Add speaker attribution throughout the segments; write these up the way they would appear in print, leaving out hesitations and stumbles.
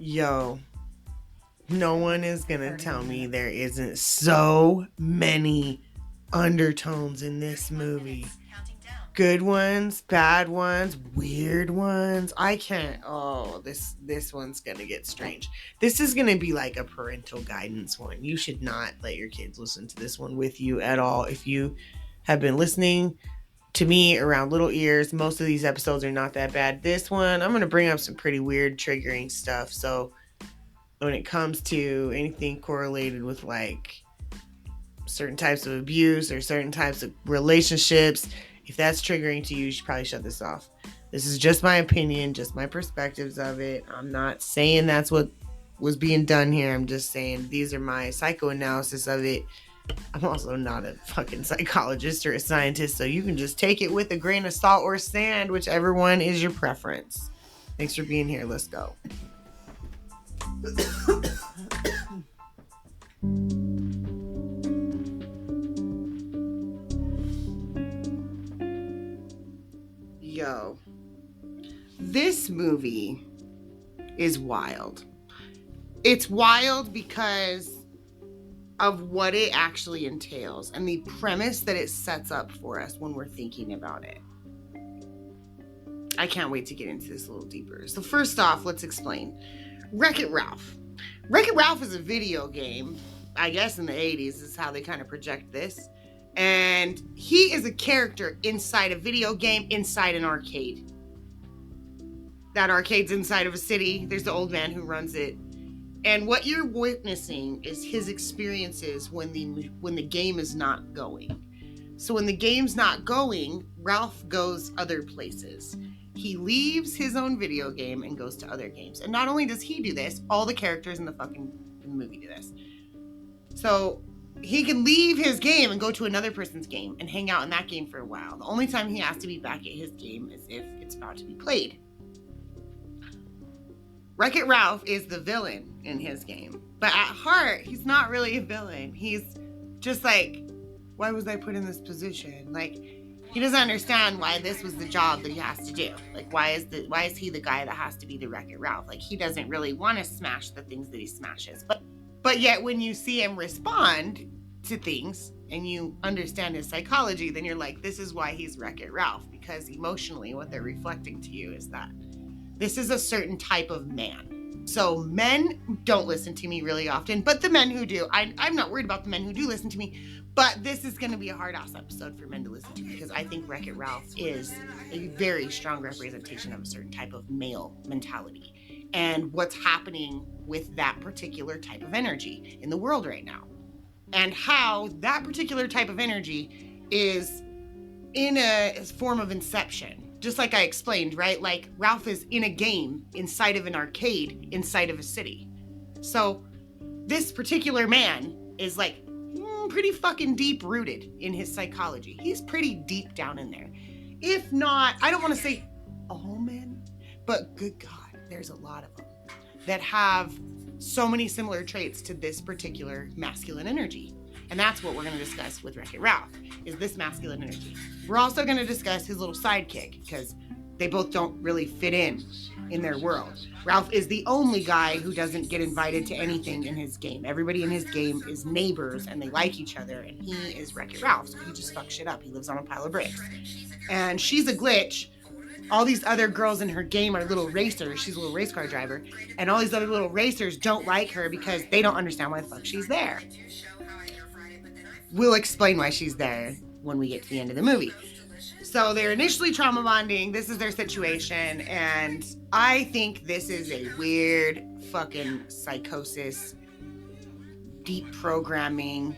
Speaker 1: Yo, no one is gonna tell me there isn't so many undertones in this movie. Good ones, bad ones, weird ones. I can't. Oh, this one's gonna get strange. This is gonna be like a parental guidance one. You should not let your kids listen to this one with you at all. If you have been listening to me around little ears, most of these episodes are not that bad. This one, I'm gonna bring up some pretty weird, triggering stuff. So when it comes to anything correlated with like certain types of abuse or certain types of relationships, if that's triggering to you, you should probably shut this off. This is just my opinion, just my perspectives of it. I'm not saying that's what was being done here. I'm just saying these are my psychoanalysis of it. I'm also not a fucking psychologist or a scientist, so you can just take it with a grain of salt or sand, whichever one is your preference. Thanks for being here. Let's go. Yo, this movie is wild. It's wild because of what it actually entails and the premise that it sets up for us when we're thinking about it. I can't wait to get into this a little deeper. So first off, let's explain. Wreck-It Ralph. Wreck-It Ralph is a video game. I guess in the 80s is how they kind of project this. And he is a character inside a video game, inside an arcade. That arcade's inside of a city. There's the old man who runs it. And what you're witnessing is his experiences when the game is not going. So when the game's not going, Ralph goes other places. He leaves his own video game and goes to other games. And not only does he do this, all the characters in the movie do this. So he can leave his game and go to another person's game and hang out in that game for a while. The only time he has to be back at his game is if it's about to be played. Wreck-It Ralph is the villain in his game. But at heart, he's not really a villain. He's just like, why was I put in this position? Like, he doesn't understand why this was the job that he has to do. Like, why is he the guy that has to be the Wreck-It Ralph? Like, he doesn't really want to smash the things that he smashes. But yet when you see him respond to things and you understand his psychology, then you're like, this is why he's Wreck-It Ralph. Because emotionally, what they're reflecting to you is that this is a certain type of man. So men don't listen to me really often, but the men who do, I'm not worried about the men who do listen to me, but this is going to be a hard-ass episode for men to listen to because I think Wreck-It Ralph is a very strong representation of a certain type of male mentality and what's happening with that particular type of energy in the world right now. And how that particular type of energy is in a form of inception. Just like I explained, right? Like Ralph is in a game inside of an arcade inside of a city. So this particular man is like pretty fucking deep rooted in his psychology. He's pretty deep down in there. If not, I don't want to say all men, but good God, there's a lot of them that have so many similar traits to this particular masculine energy. And that's what we're going to discuss with Wreck-It Ralph, is this masculine energy. We're also going to discuss his little sidekick, because they both don't really fit in their world. Ralph is the only guy who doesn't get invited to anything in his game. Everybody in his game is neighbors, and they like each other, and he is Wreck-It Ralph, so he just fucks shit up. He lives on a pile of bricks. And she's a glitch. All these other girls in her game are little racers. She's a little race car driver. And all these other little racers don't like her because they don't understand why the fuck she's there. We'll explain why she's there when we get to the end of the movie. So they're initially trauma bonding. This is their situation. And I think this is a weird fucking psychosis, deep programming.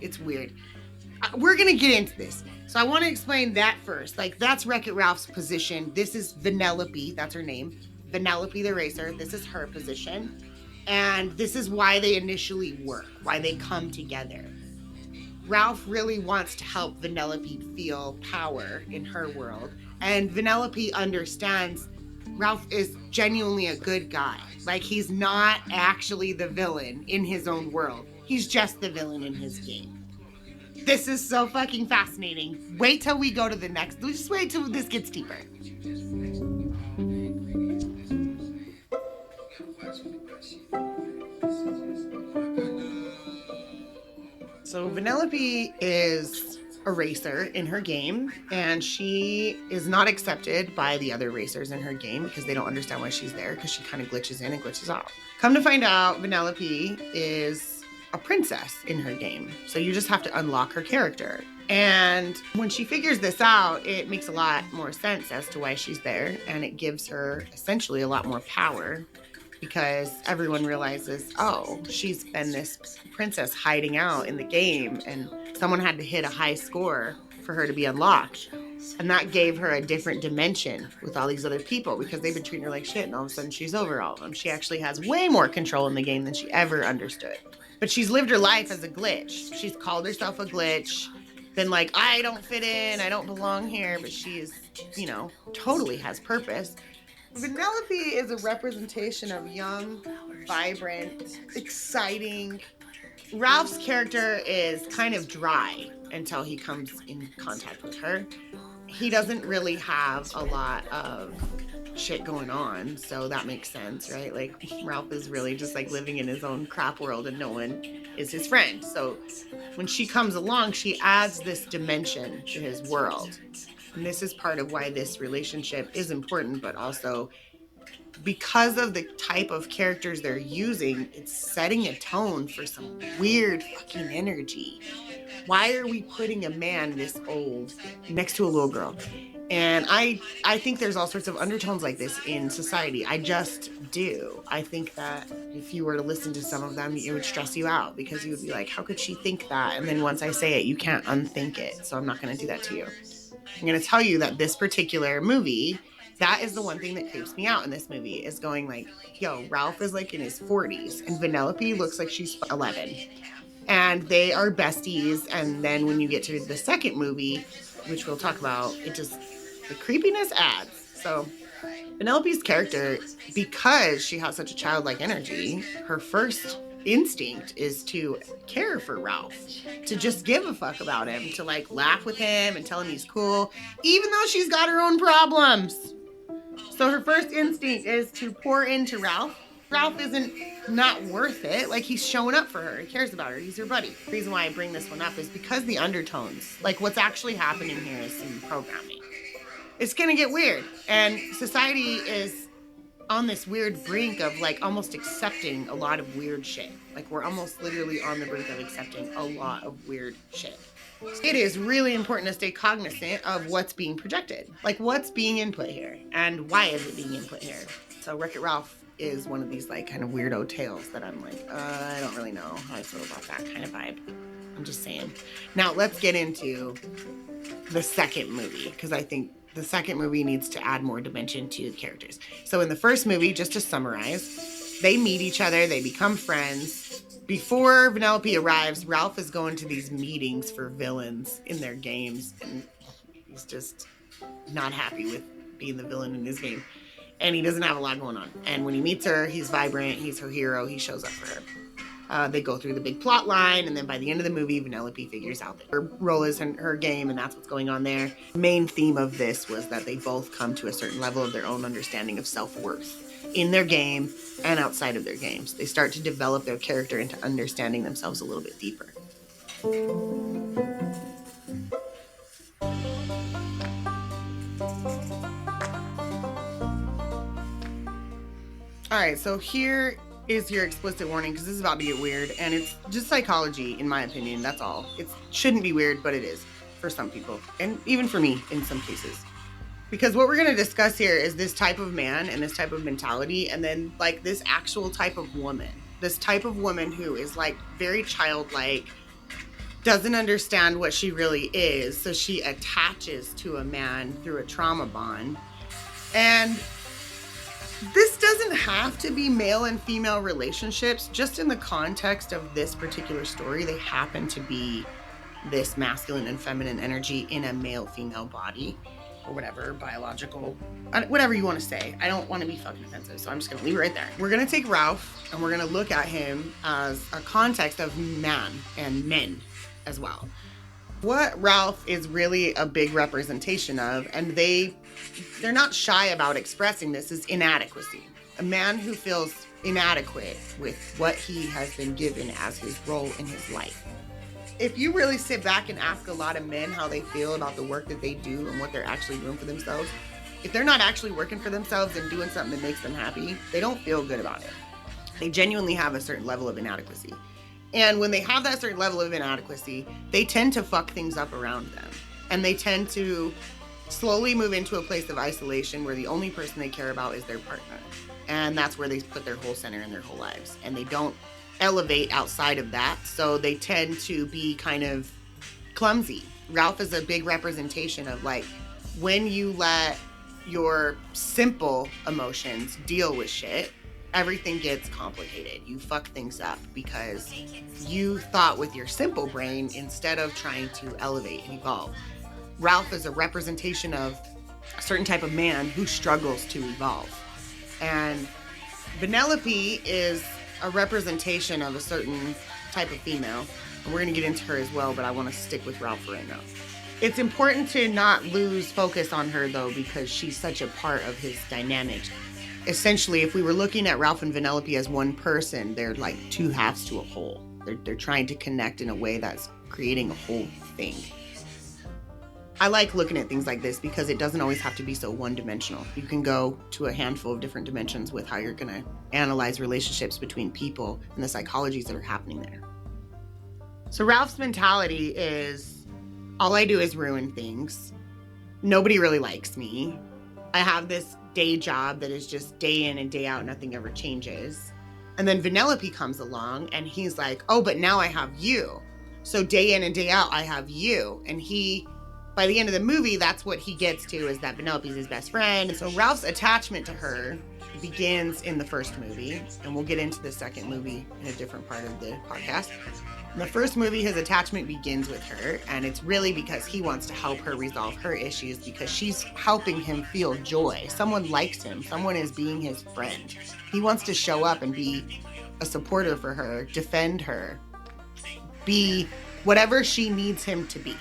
Speaker 1: It's weird. We're going to get into this. So I want to explain that first. Like, that's Wreck-It Ralph's position. This is Venelope. That's her name. Venelope the racer. This is her position. And this is why they initially work, why they come together. Ralph really wants to help Venelope feel power in her world. And Venelope understands Ralph is genuinely a good guy. Like, he's not actually the villain in his own world. He's just the villain in his game. This is so fucking fascinating. Wait till we go to the next. Just wait till this gets deeper. So Vanellope is a racer in her game, and she is not accepted by the other racers in her game because they don't understand why she's there, because she kind of glitches in and glitches out. Come to find out, Vanellope is a princess in her game. So you just have to unlock her character. And when she figures this out, it makes a lot more sense as to why she's there, and it gives her essentially a lot more power, because everyone realizes, oh, she's been this princess hiding out in the game, and someone had to hit a high score for her to be unlocked. And that gave her a different dimension with all these other people, because they've been treating her like shit, and all of a sudden she's over all of them. She actually has way more control in the game than she ever understood. But she's lived her life as a glitch. She's called herself a glitch, been like, I don't fit in, I don't belong here, but she's, you know, totally has purpose. Vanellope is a representation of young, vibrant, exciting. Ralph's character is kind of dry until he comes in contact with her. He doesn't really have a lot of shit going on, so that makes sense, right? Like, Ralph is really just like living in his own crap world and no one is his friend. So when she comes along, she adds this dimension to his world. And this is part of why this relationship is important, but also because of the type of characters they're using, it's setting a tone for some weird fucking energy. Why are we putting a man this old next to a little girl? And I think there's all sorts of undertones like this in society. I just do. I think that if you were to listen to some of them, it would stress you out, because you would be like, how could she think that? And then once I say it, you can't unthink it. So I'm not going to do that to you. I'm going to tell you that this particular movie, that is the one thing that creeps me out in this movie, is going like, yo, Ralph is like in his 40s and Vanellope looks like she's 11. And they are besties. And then when you get to the second movie, which we'll talk about, it just, the creepiness adds. So Vanellope's character, because she has such a childlike energy, her first instinct is to care for Ralph, to just give a fuck about him, to like laugh with him and tell him he's cool, even though she's got her own problems. So her first instinct is to pour into Ralph. Ralph isn't not worth it. Like, he's showing up for her. He cares about her. He's her buddy. The reason why I bring this one up is because the undertones, like what's actually happening here is some programming. It's gonna get weird. And society is on this weird brink of like almost accepting a lot of weird shit. Like, we're almost literally on the brink of accepting a lot of weird shit. It is really important to stay cognizant of what's being projected. Like, what's being input here and why is it being input here? So Wreck-It Ralph is one of these like kind of weirdo tales that I'm like, I don't really know how I feel about that kind of vibe. I'm just saying. Now let's get into the second movie, because I think the second movie needs to add more dimension to the characters. So in the first movie, just to summarize, they meet each other, they become friends. Before Vanellope arrives, Ralph is going to these meetings for villains in their games, and he's just not happy with being the villain in his game. And he doesn't have a lot going on. And when he meets her, he's vibrant, he's her hero, he shows up for her. They go through the big plot line, and then by the end of the movie, Vanellope figures out that her role is in her game, and that's what's going on there. The main theme of this was that they both come to a certain level of their own understanding of self-worth in their game and outside of their games. They start to develop their character into understanding themselves a little bit deeper. All right, so here is your explicit warning, because this is about to get weird, and it's just psychology, in my opinion. That's all. It shouldn't be weird, but it is for some people, and even for me in some cases. Because what we're going to discuss here is this type of man and this type of mentality, and then like this actual type of woman. This type of woman who is like very childlike, doesn't understand what she really is, so she attaches to a man through a trauma bond. And this doesn't have to be male and female relationships. Just in the context of this particular story, they happen to be this masculine and feminine energy in a male-female body, or whatever, biological, whatever you want to say. I don't want to be fucking offensive, so I'm just going to leave it right there. We're going to take Ralph, and we're going to look at him as a context of man and men as well. What Ralph is really a big representation of, and they're not shy about expressing this, is inadequacy. A man who feels inadequate with what he has been given as his role in his life. if you really sit back and ask a lot of men how they feel about the work that they do and what they're actually doing for themselves, if they're not actually working for themselves and doing something that makes them happy, they don't feel good about it. They genuinely have a certain level of inadequacy. And when they have that certain level of inadequacy, they tend to fuck things up around them. And they tend to slowly move into a place of isolation where the only person they care about is their partner. And that's where they put their whole center in their whole lives. And they don't elevate outside of that. So they tend to be kind of clumsy. Ralph is a big representation of like, when you let your simple emotions deal with shit, everything gets complicated. You fuck things up because you thought with your simple brain instead of trying to elevate and evolve. Ralph is a representation of a certain type of man who struggles to evolve. And Venelope is a representation of a certain type of female. And we're going to get into her as well, but I want to stick with Ralph for right now. It's important to not lose focus on her, though, because she's such a part of his dynamic. Essentially, if we were looking at Ralph and Venelope as one person, they're like two halves to a whole. They're trying to connect in a way that's creating a whole thing. I like looking at things like this because it doesn't always have to be so one-dimensional. You can go to a handful of different dimensions with how you're going to analyze relationships between people and the psychologies that are happening there. So Ralph's mentality is, all I do is ruin things. Nobody really likes me. I have this day job that is just day in and day out. Nothing ever changes. And then Venelope comes along and he's like, oh, but now I have you. So day in and day out, I have you. And by the end of the movie, that's what he gets to, is that Venelope's his best friend. And so Ralph's attachment to her begins in the first movie. And we'll get into the second movie in a different part of the podcast. In the first movie, his attachment begins with her, and it's really because he wants to help her resolve her issues because she's helping him feel joy. Someone likes him. Someone is being his friend. He wants to show up and be a supporter for her, defend her, be whatever she needs him to be,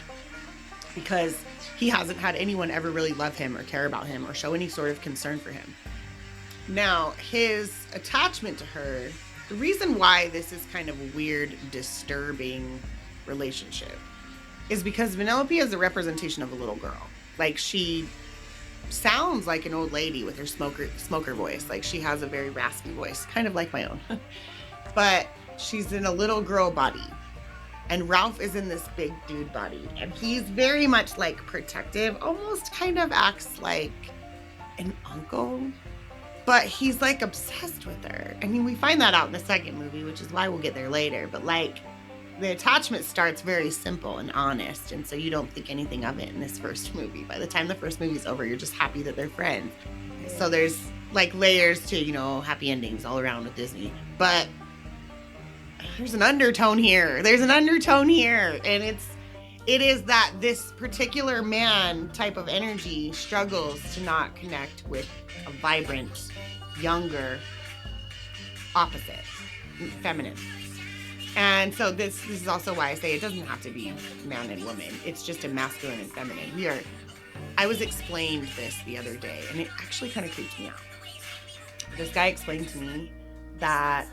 Speaker 1: because he hasn't had anyone ever really love him or care about him or show any sort of concern for him. Now, his attachment to her, the reason why this is kind of a weird, disturbing relationship is because Venelope is a representation of a little girl. Like, she sounds like an old lady with her smoker voice. Like, she has a very raspy voice, kind of like my own. But she's in a little girl body. And Ralph is in this big dude body. And he's very much like protective, almost kind of acts like an uncle. But he's like obsessed with her. I mean, we find that out in the second movie, which is why we'll get there later. But like, the attachment starts very simple and honest. And so you don't think anything of it in this first movie. By the time the first movie's over, you're just happy that they're friends. So there's like layers to, you know, happy endings all around with Disney. But there's an undertone here. There's an undertone here. And it is that this particular man type of energy struggles to not connect with a vibrant, younger, opposite, feminine. And so this is also why I say it doesn't have to be man and woman. It's just a masculine and feminine. I was explained this the other day, and it actually kind of creeped me out. This guy explained to me that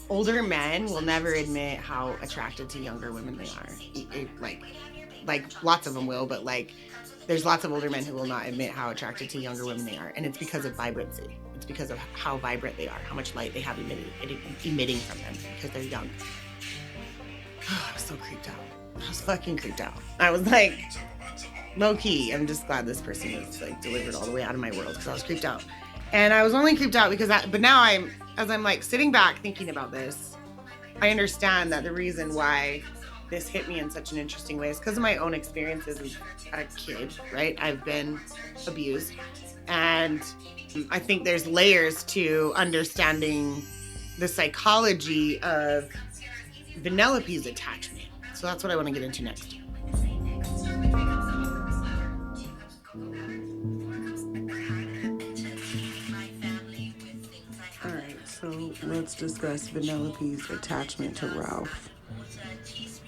Speaker 1: older men will never admit how attracted to younger women they are. Like lots of them will, but like there's lots of older men who will not admit how attracted to younger women they are. And it's because of vibrancy. It's because of how vibrant they are, how much light they have emitting from them because they're young. I was so creeped out. I was fucking creeped out. I was like, low key, I'm just glad this person was like delivered all the way out of my world because I was creeped out. And I was only creeped out because but now as I'm like sitting back thinking about this, I understand that the reason why this hit me in such an interesting way is because of my own experiences as a kid, right? I've been abused. And I think there's layers to understanding the psychology of Venelope's attachment. So that's what I want to get into next. So let's discuss Venelope's attachment to Ralph.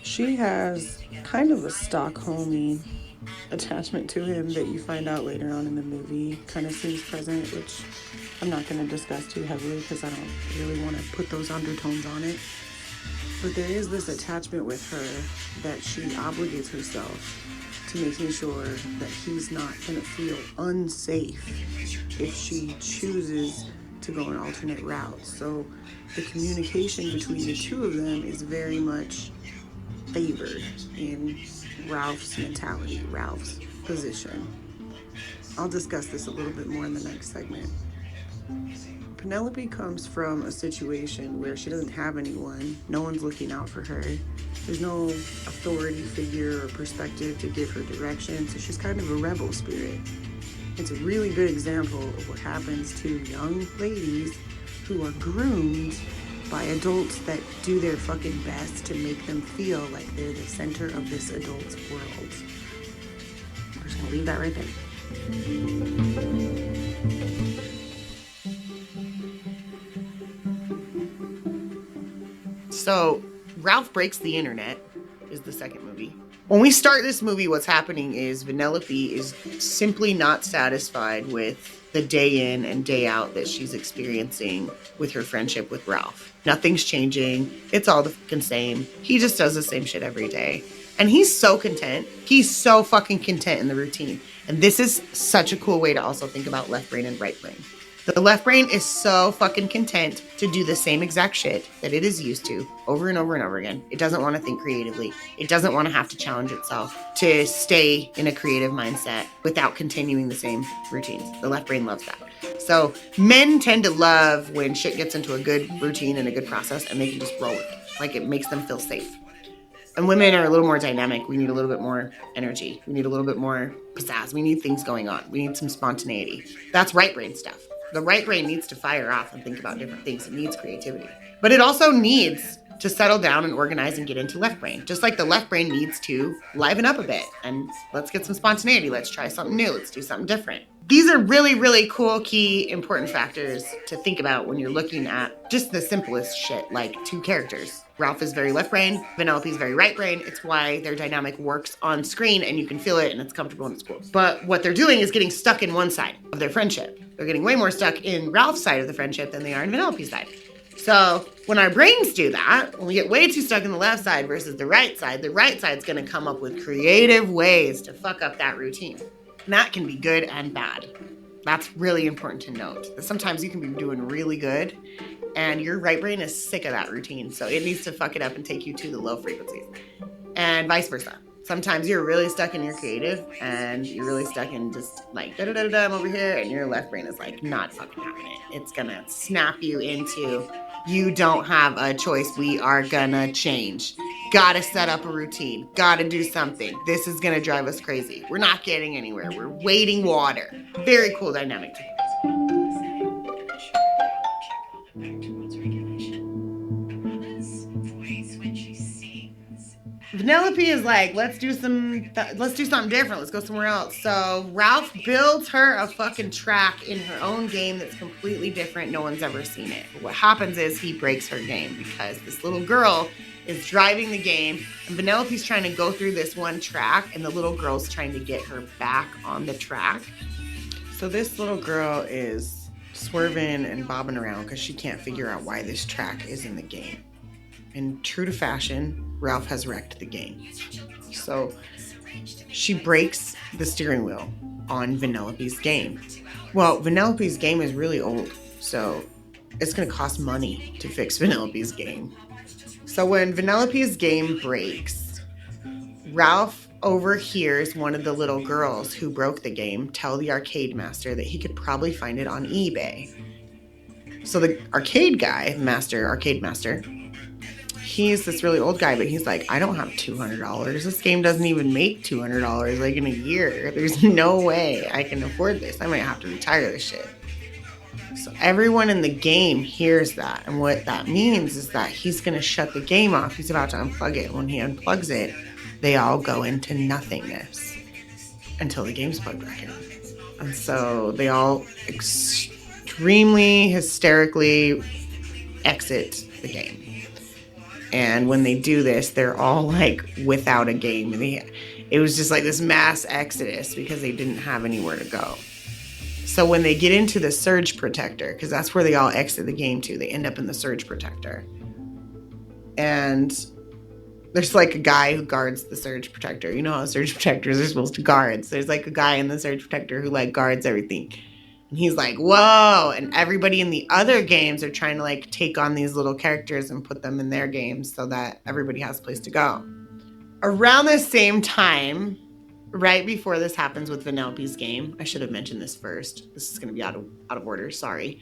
Speaker 1: She has kind of a Stockholmy attachment to him that you find out later on in the movie. Kind of seems present, which I'm not going to discuss too heavily because I don't really want to put those undertones on it.
Speaker 2: But there is this attachment with her that she obligates herself to making sure that he's not going to feel unsafe if she chooses to go an alternate route. So the communication between the two of them is very much favored in Ralph's mentality, Ralph's position. I'll discuss this a little bit more in the next segment. Penelope comes from a situation where she doesn't have anyone. No one's looking out for her. There's no authority figure or perspective to give her direction, so she's kind of a rebel spirit. It's a really good example of what happens to young ladies who are groomed by adults that do their fucking best to make them feel like they're the center of this adult's world. I'm just gonna leave that right there.
Speaker 1: So, Ralph Breaks the Internet is the second movie. When we start this movie, what's happening is Venelope is simply not satisfied with the day in and day out that she's experiencing with her friendship with Ralph. Nothing's changing. It's all the fucking same. He just does the same shit every day. And he's so content. He's so fucking content in the routine. And this is such a cool way to also think about left brain and right brain. The left brain is so fucking content to do the same exact shit that it is used to over and over and over again. It doesn't want to think creatively. It doesn't want to have to challenge itself to stay in a creative mindset without continuing the same routines. The left brain loves that. So men tend to love when shit gets into a good routine and a good process and they can just roll it. Like it makes them feel safe. And women are a little more dynamic. We need a little bit more energy. We need a little bit more pizzazz. We need things going on. We need some spontaneity. That's right brain stuff. The right brain needs to fire off and think about different things. It needs creativity. But it also needs to settle down and organize and get into left brain. Just like the left brain needs to liven up a bit and let's get some spontaneity. Let's try something new. Let's do something different. These are really, really cool, key, important factors to think about when you're looking at just the simplest shit, like two characters. Ralph is very left brain, Venelope is very right brain. It's why their dynamic works on screen and you can feel it and it's comfortable and it's cool. But what they're doing is getting stuck in one side of their friendship. They're getting way more stuck in Ralph's side of the friendship than they are in Venelope's side. So when our brains do that, when we get way too stuck in the left side versus the right side's gonna come up with creative ways to fuck up that routine. And that can be good and bad. That's really important to note. That sometimes you can be doing really good and your right brain is sick of that routine. So it needs to fuck it up and take you to the low frequencies. And vice versa. Sometimes you're really stuck in your creative and you're really stuck in just like da-da-da-da, I'm over here, and your left brain is like not fucking having it. It's gonna snap you into, you don't have a choice, we are gonna change. Gotta set up a routine, gotta do something. This is gonna drive us crazy. We're not getting anywhere, we're wading water. Very cool dynamic. Venelope is like, let's do something different. Let's go somewhere else. So Ralph builds her a fucking track in her own game that's completely different. No one's ever seen it. But what happens is he breaks her game because this little girl is driving the game and Venelope's trying to go through this one track and the little girl's trying to get her back on the track. So this little girl is swerving and bobbing around because she can't figure out why this track is in the game. And true to fashion, Ralph has wrecked the game. So she breaks the steering wheel on Venelope's game. Well, Venelope's game is really old, so it's gonna cost money to fix Venelope's game. So when Venelope's game breaks, Ralph overhears one of the little girls who broke the game tell the arcade master that he could probably find it on eBay. So the arcade master, he's this really old guy, but he's like, I don't have $200. This game doesn't even make $200 like in a year. There's no way I can afford this. I might have to retire this shit. So everyone in the game hears that. And what that means is that he's going to shut the game off. He's about to unplug it. When he unplugs it, they all go into nothingness until the game's plugged back in. And so they all extremely hysterically exit the game. And when they do this, they're all like without a game. And it was just like this mass exodus because they didn't have anywhere to go. So when they get into the surge protector, because that's where they all exit the game to, they end up in the surge protector. and there's like a guy who guards the surge protector. You know how surge protectors are supposed to guard. So there's like a guy in the surge protector who like guards everything. And he's like, whoa. And everybody in the other games are trying to like take on these little characters and put them in their games so that everybody has a place to go. Around the same time, right before this happens with Venelope's game, I should have mentioned this first. This is going to be out of order. Sorry.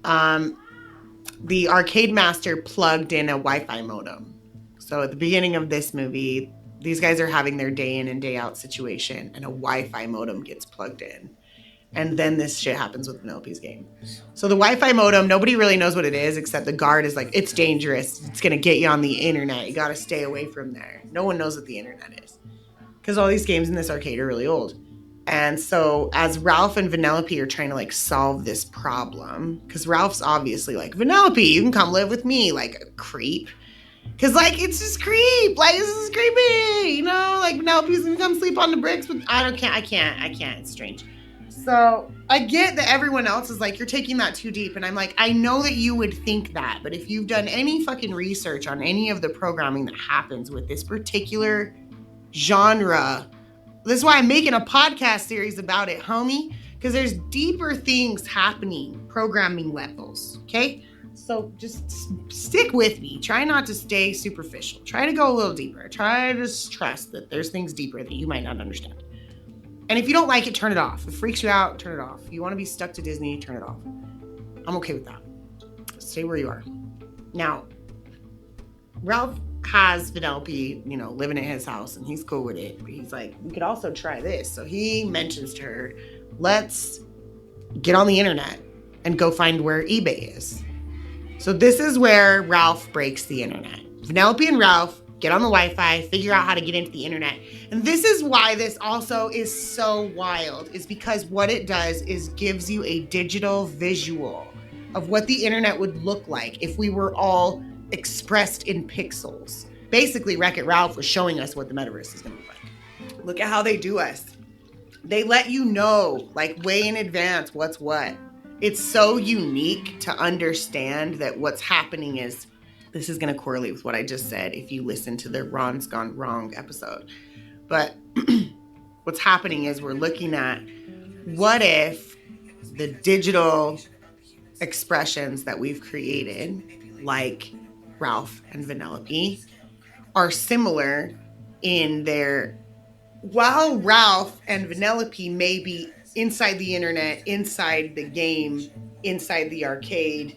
Speaker 1: The arcade master plugged in a Wi-Fi modem. So at the beginning of this movie, these guys are having their day in and day out situation, and a Wi-Fi modem gets plugged in. And then this shit happens with Venelope's game. So the Wi-Fi modem, nobody really knows what it is, except the guard is like, it's dangerous. It's going to get you on the internet. You got to stay away from there. No one knows what the internet is, because all these games in this arcade are really old. And so as Ralph and Venelope are trying to like solve this problem, because Ralph's obviously like, Venelope, you can come live with me, like a creep. Because, like, it's just creep. Like, this is creepy. You know, like, Venelope's gonna come sleep on the bricks. But I can't. It's strange. So, I get that everyone else is like, you're taking that too deep. And I'm like, I know that you would think that. But if you've done any fucking research on any of the programming that happens with this particular genre, this is why I'm making a podcast series about it, homie. Because there's deeper things happening, programming levels, okay? So just stick with me. Try not to stay superficial. Try to go a little deeper. Try to trust that there's things deeper that you might not understand. And if you don't like it, turn it off. If it freaks you out, turn it off. If you want to be stuck to Disney, turn it off. I'm okay with that. Stay where you are. Now, Ralph has Venelope, you know, living at his house, and he's cool with it. But he's like, we could also try this. So he mentions to her, let's get on the internet and go find where eBay is. So this is where Ralph breaks the internet. Venelope and Ralph get on the Wi-Fi, figure out how to get into the internet. And this is why this also is so wild, is because what it does is gives you a digital visual of what the internet would look like if we were all expressed in pixels. Basically, Wreck-It Ralph was showing us what the metaverse is gonna look like. Look at how they do us. They let you know, like, way in advance what's what. It's so unique to understand that what's happening is, this is going to correlate with what I just said if you listen to the Ron's Gone Wrong episode. But what's happening is we're looking at, what if the digital expressions that we've created, like Ralph and Venelope, are similar in their, while Ralph and Venelope may be inside the internet, inside the game, inside the arcade,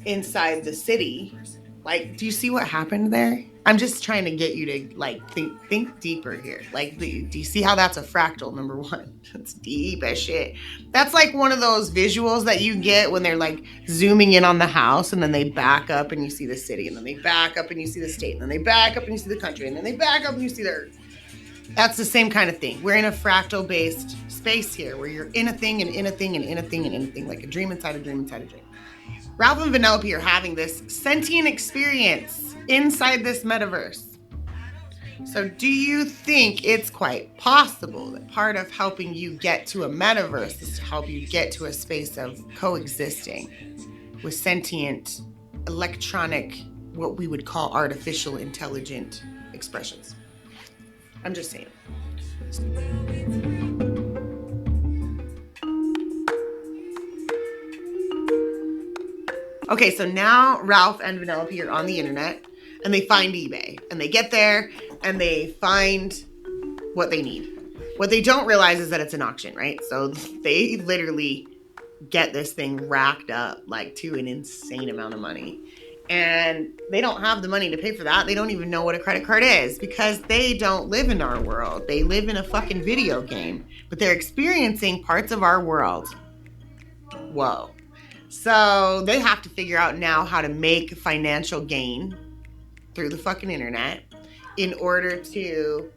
Speaker 1: inside the city. Like, do you see what happened there? I'm just trying to get you to like think deeper here. Like, do you see how that's a fractal, number one? That's deep as shit. That's like one of those visuals that you get when they're like zooming in on the house, and then they back up and you see the city, and then they back up and you see the state, and then they back up and you see the country, and then they back up and you see the earth. That's the same kind of thing. We're in a fractal-based space here, where you're in a thing and in a thing and in a thing and in a thing, like a dream inside a dream inside a dream. Ralph and Venelope are having this sentient experience inside this metaverse. So do you think it's quite possible that part of helping you get to a metaverse is to help you get to a space of coexisting with sentient, electronic, what we would call artificial intelligent expressions? I'm just saying. Okay, so now Ralph and Venelope are on the internet, and they find eBay, and they get there and they find what they need. What they don't realize is that it's an auction, right? So they literally get this thing racked up like to an insane amount of money. And they don't have the money to pay for that. They don't even know what a credit card is, because they don't live in our world. They live in a fucking video game, but they're experiencing parts of our world. Whoa. So they have to figure out now how to make financial gain through the fucking internet in order to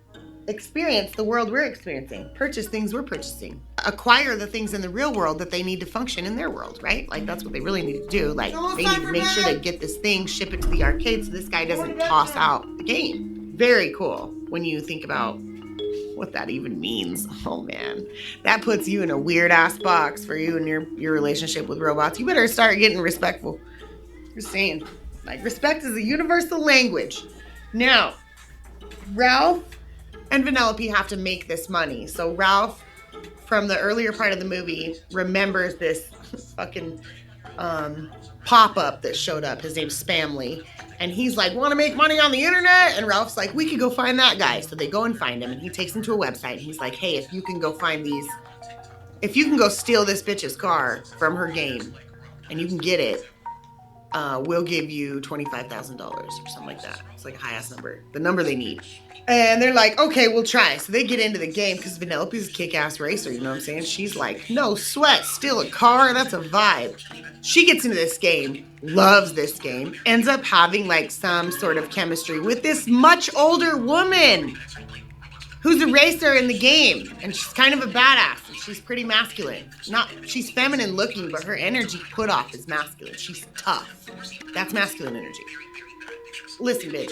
Speaker 1: experience the world we're experiencing, purchase things we're purchasing, acquire the things in the real world that they need to function in their world, right? Like, that's what they really need to do. Like, they need to make sure they get this thing, ship it to the arcade so this guy doesn't toss out the game. Very cool when you think about what that even means. Oh man, that puts you in a weird ass box for you and your relationship with robots. You better start getting respectful. Just saying. Like, respect is a universal language. Now, Ralph and Venelope have to make this money. So Ralph, from the earlier part of the movie, remembers this fucking pop-up that showed up. His name's Spamly. And he's like, want to make money on the internet? And Ralph's like, we could go find that guy. So they go and find him, and he takes him to a website. And he's like, hey, if you can go find these, if you can go steal this bitch's car from her game and you can get it, we'll give you $25,000 or something like that. It's like a high-ass number, the number they need. And they're like, okay, we'll try. So they get into the game because Venelope's a kick-ass racer, you know what I'm saying? She's like, no sweat, steal a car, that's a vibe. She gets into this game, loves this game, ends up having like some sort of chemistry with this much older woman who's a racer in the game. And she's kind of a badass. And she's pretty masculine. She's feminine looking, but her energy put off is masculine. She's tough. That's masculine energy. Listen, bitch.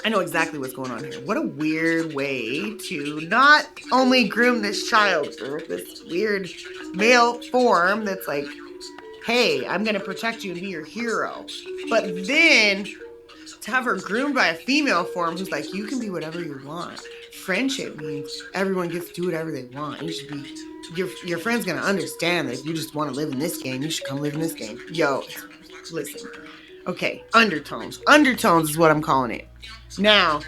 Speaker 1: I know exactly what's going on here. What a weird way to not only groom this child for this weird male form that's like, hey, I'm going to protect you and be your hero. But then to have her groomed by a female form who's like, you can be whatever you want. Friendship means everyone gets to do whatever they want. You should be, your friend's going to understand that if you just want to live in this game, you should come live in this game. Yo, listen. Okay, undertones. Undertones is what I'm calling it. Now,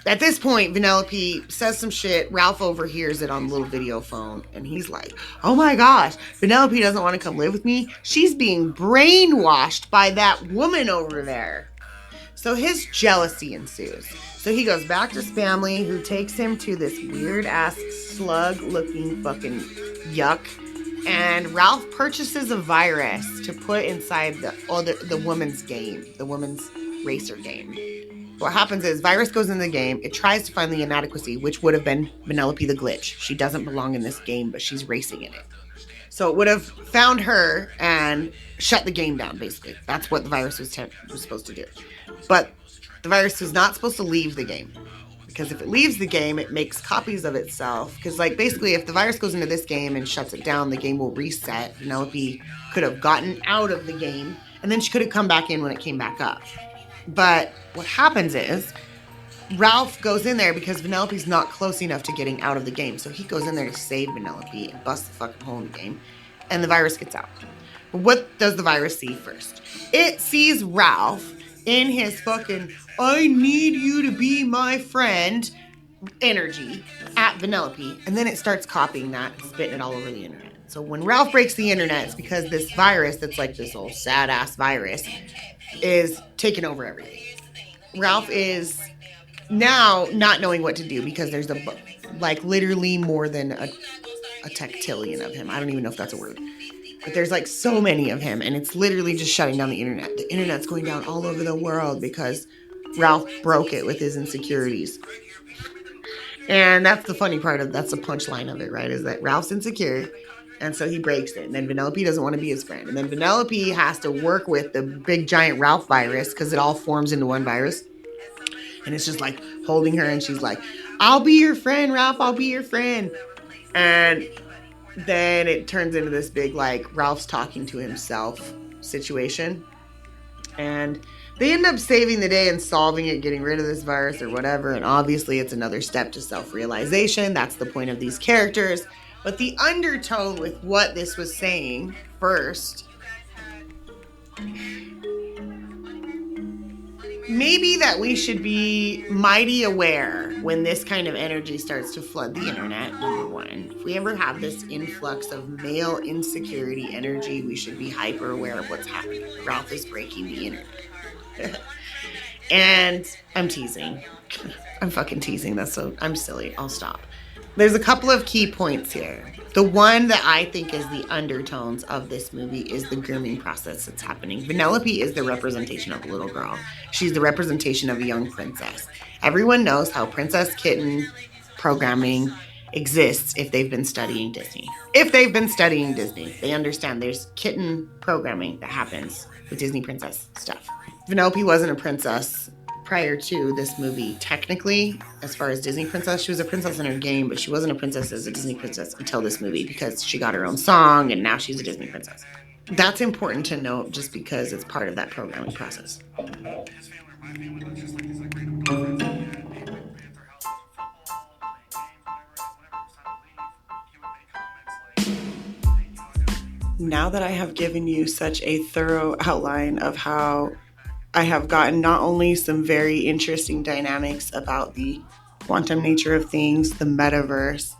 Speaker 1: at this point, Venelope says some shit. Ralph overhears it on the little video phone. And he's like, oh my gosh, Venelope doesn't want to come live with me. She's being brainwashed by that woman over there. So his jealousy ensues. So he goes back to Spamly, who takes him to this weird-ass slug-looking fucking yuck. And Ralph purchases a virus to put inside the woman's game, the woman's racer game. What happens is, virus goes in the game, it tries to find the inadequacy, which would have been Venelope the glitch. She doesn't belong in this game, but she's racing in it. So it would have found her and shut the game down, basically. That's what the virus was supposed to do. But the virus is not supposed to leave the game. Because if it leaves the game, it makes copies of itself. Because, like, basically, if the virus goes into this game and shuts it down, the game will reset. Venelope could have gotten out of the game, and then she could have come back in when it came back up. But what happens is, Ralph goes in there because Venelope's not close enough to getting out of the game. So he goes in there to save Venelope and bust the fucking hole in the game. And the virus gets out. But what does the virus see first? It sees Ralph in his fucking, I need you to be my friend energy at Venelope. And then it starts copying that and spitting it all over the internet. So when Ralph breaks the internet, it's because this virus that's like this old sad-ass virus is taking over everything. Ralph is now not knowing what to do because there's literally more than a tectillion of him. I don't even know if that's a word. But there's like so many of him, and it's literally just shutting down the internet. The internet's going down all over the world because Ralph broke it with his insecurities. And that's the funny part that's the punchline of it, right? Is that Ralph's insecure, and so he breaks it. And then Venelope doesn't want to be his friend. And then Venelope has to work with the big giant Ralph virus because it all forms into one virus. And it's just like holding her, and she's like, I'll be your friend, Ralph, I'll be your friend. And then it turns into this big, like, Ralph's talking to himself situation. And they end up saving the day and solving it, getting rid of this virus or whatever. And obviously it's another step to self-realization. That's the point of these characters. But the undertone with what this was saying first, maybe that we should be mighty aware when this kind of energy starts to flood the internet, number one. If we ever have this influx of male insecurity energy, we should be hyper aware of what's happening. Ralph is breaking the internet. And I'm teasing. I'm fucking teasing. I'm silly. I'll stop. There's a couple of key points here. The one that I think is the undertones of this movie is the grooming process that's happening. Venelope is the representation of a little girl. She's the representation of a young princess. Everyone knows how princess kitten programming exists if they've been studying Disney. If they've been studying Disney, they understand there's kitten programming that happens with Disney princess stuff. Venelope wasn't a princess prior to this movie. Technically, as far as Disney princess, she was a princess in her game, but she wasn't a princess as a Disney princess until this movie because she got her own song and now she's a Disney princess. That's important to note just because it's part of that programming process. Now that I have given you such a thorough outline of how I have gotten not only some very interesting dynamics about the quantum nature of things, the metaverse,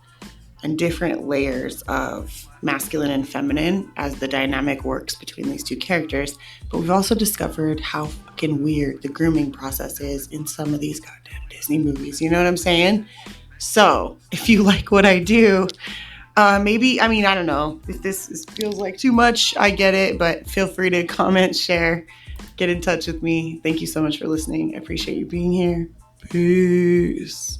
Speaker 1: and different layers of masculine and feminine as the dynamic works between these two characters, but we've also discovered how fucking weird the grooming process is in some of these goddamn Disney movies. You know what I'm saying? So if you like what I do, maybe, I mean, I don't know if this feels like too much, I get it, but feel free to comment, share, get in touch with me. Thank you so much for listening. I appreciate you being here. Peace.